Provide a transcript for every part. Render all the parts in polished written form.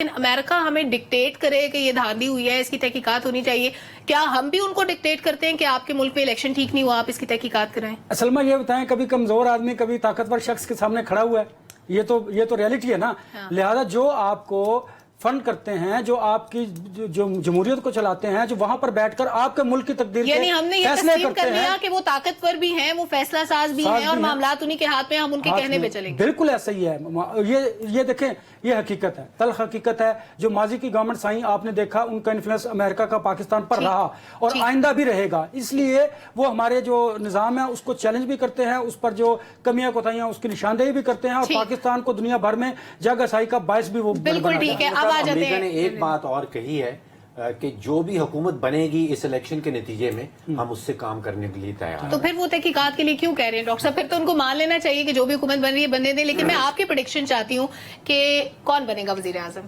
امریکہ ہمیں ڈکٹیٹ کرے کہ یہ دھاندلی ہوئی ہے، اس کی تحقیقات ہونی چاہیے، کیا ہم بھی ان کو ڈکٹیٹ کرتے ہیں کہ آپ کے ملک میں الیکشن ٹھیک نہیں ہوا، آپ اس کی تحقیقات کرائیں؟ اصل میں یہ بتائیں، کبھی کمزور آدمی کبھی طاقتور شخص کے سامنے کھڑا ہوا ہے، یہ تو ریئلٹی ہے نا۔ لہذا جو آپ کو فنڈ کرتے ہیں، جو آپ کی جو جمہوریت کو چلاتے ہیں، جو وہاں پر بیٹھ کر آپ کے ملک کی تقدیر کے یعنی ہم نے یہ فیصلے تسلیم کرتے کر ہیں، لیا کہ وہ طاقتور بھی ہیں، وہ فیصلہ ساز بھی ہیں، اور معاملات انہی کے ہاتھ میں، ہم ان کے کہنے پہ چلیں گے۔ بالکل ایسا ہی ہے۔ یہ دیکھیں، یہ حقیقت ہے، تلخ حقیقت ہے۔ جو ماضی کی گورنمنٹ آئیں، آپ نے دیکھا ان کا انفلوئنس امریکہ کا پاکستان پر رہا اور آئندہ بھی رہے گا۔ اس لیے وہ ہمارے جو نظام ہے اس کو چیلنج بھی کرتے ہیں، اس پر جو کمیاں کوتاہیاں اس کی نشاندہی بھی کرتے ہیں، اور پاکستان کو دنیا بھر میں جگ آسائی کا باعث بھی وہ بالکل ٹھیک ہے۔ اب آ جاتے ہیں، امریکہ نے ایک بات اور کہی ہے کہ جو بھی حکومت بنے گی اس الیکشن کے نتیجے میں، ہم اس سے کام کرنے کے لیے تیار ہیں۔ تو پھر وہ تحقیقات کے لیے کیوں کہہ رہے ہیں ڈاکٹر صاحب؟ پھر تو ان کو مان لینا چاہیے کہ جو بھی حکومت بن رہی ہے بننے دیں، لیکن میں آپ کی پریڈکشن چاہتی ہوں کہ کون بنے گا وزیر اعظم؟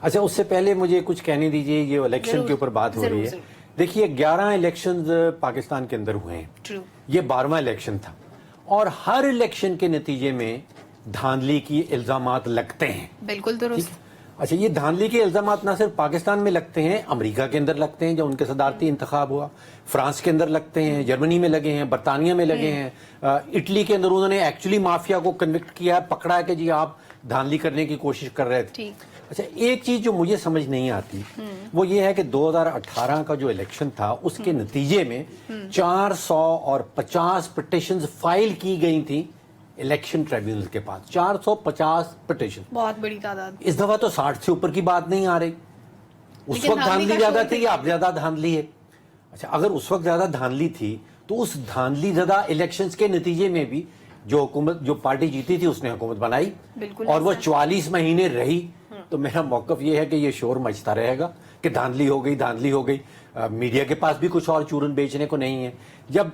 اچھا، اس سے پہلے مجھے کچھ کہنے دیجئے، یہ الیکشن کے اوپر بات ہو رہی ہے۔ دیکھیے، 11 الیکشنز پاکستان کے اندر ہوئے ہیں، یہ 12واں الیکشن تھا، اور ہر الیکشن کے نتیجے میں دھاندلی کی الزامات لگتے ہیں۔ بالکل درست۔ اچھا، یہ دھاندلی کے الزامات نہ صرف پاکستان میں لگتے ہیں، امریکہ کے اندر لگتے ہیں جب ان کے صدارتی انتخاب ہوا، فرانس کے اندر لگتے ہیں، جرمنی میں لگے ہیں، برطانیہ میں لگے ہیں، اٹلی کے اندر انہوں نے ایکچولی مافیا کو کنوکٹ کیا ہے، پکڑا ہے کہ جی آپ دھاندلی کرنے کی کوشش کر رہے تھے۔ اچھا، ایک چیز جو مجھے سمجھ نہیں آتی وہ یہ ہے کہ 2018 کا جو الیکشن تھا اس کے نتیجے میں 450 پٹیشنز فائل کی گئی تھیں الیکشن ٹریبیونل کے پاس۔ 450 پٹیشن، بہت بڑی تعداد۔ اس دفعہ تو 60 سے اوپر کی بات نہیں آ رہی۔ اس وقت دھاندلی زیادہ تھی یا اب زیادہ دھاندلی ہے؟ اچھا، اگر اس وقت زیادہ دھاندلی تھی تو اس دھاندلی زدہ الیکشنز کے نتیجے میں بھی جو پارٹی جیتی تھی اس نے حکومت بنائی، اور وہ 44 مہینے رہی۔ تو میرا موقف یہ ہے کہ یہ شور مچتا رہے گا کہ دھاندلی ہو گئی، دھاندلی ہو گئی۔ میڈیا کے پاس بھی کچھ اور چورن بیچنے کو نہیں ہے۔ جب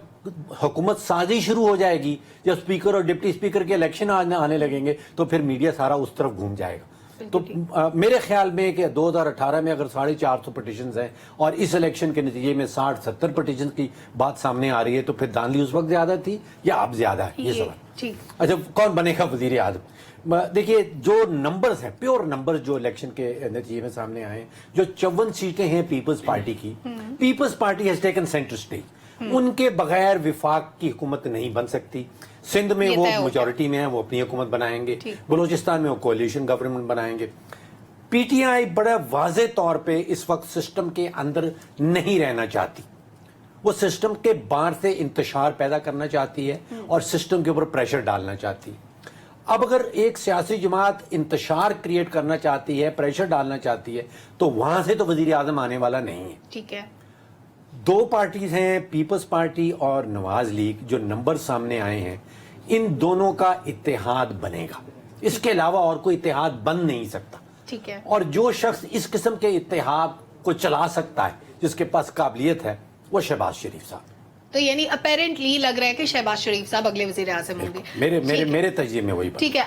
حکومت سازی شروع ہو جائے گی، جب اسپیکر اور ڈپٹی اسپیکر کے الیکشن آنے لگیں گے تو پھر میڈیا سارا اس طرف گھوم جائے گا۔ تو میرے خیال میں کہ 2018 میں اگر 450 پٹیشنز ہیں اور اس الیکشن کے نتیجے میں 60-70 پٹیشنز کی بات سامنے آ رہی ہے، تو پھر دھاندلی اس وقت زیادہ تھی یا اب زیادہ ہے؟ یہ سوال۔ اچھا، کون بنے گا وزیر اعظم؟ دیکھیے، جو نمبرز ہیں، پیور نمبرز جو الیکشن کے نتیجے میں سامنے آئے ہیں، جو 54 سیٹیں ہیں پیپلز پارٹی کی، People's Party has taken centre stage. ان کے بغیر وفاق کی حکومت نہیں بن سکتی۔ سندھ میں وہ میجورٹی میں ہیں، وہ اپنی حکومت بنائیں گے، بلوچستان میں وہ کولیشن گورنمنٹ بنائیں گے۔ پی ٹی آئی بڑا واضح طور پہ اس وقت سسٹم کے اندر نہیں رہنا چاہتی، وہ سسٹم کے باہر سے انتشار پیدا کرنا چاہتی ہے اور سسٹم کے اوپر پریشر ڈالنا چاہتی ہے۔ اب اگر ایک سیاسی جماعت انتشار کریٹ کرنا چاہتی ہے، پریشر ڈالنا چاہتی ہے، تو وہاں سے تو وزیر اعظم آنے والا نہیں ہے۔ ٹھیک ہے، دو پارٹیز ہیں، پیپلز پارٹی اور نواز لیگ، جو نمبر سامنے آئے ہیں، ان دونوں کا اتحاد بنے گا۔ اس کے علاوہ اور کوئی اتحاد بن نہیں سکتا۔ ٹھیک ہے، اور جو شخص اس قسم کے اتحاد کو چلا سکتا ہے، جس کے پاس قابلیت ہے، وہ شہباز شریف صاحب۔ تو یعنی اپیرنٹلی لگ رہا ہے کہ شہباز شریف صاحب اگلے وزیر اعظم ہوں گے۔ میرے تجزیے میں وہی بات۔ ٹھیک ہے۔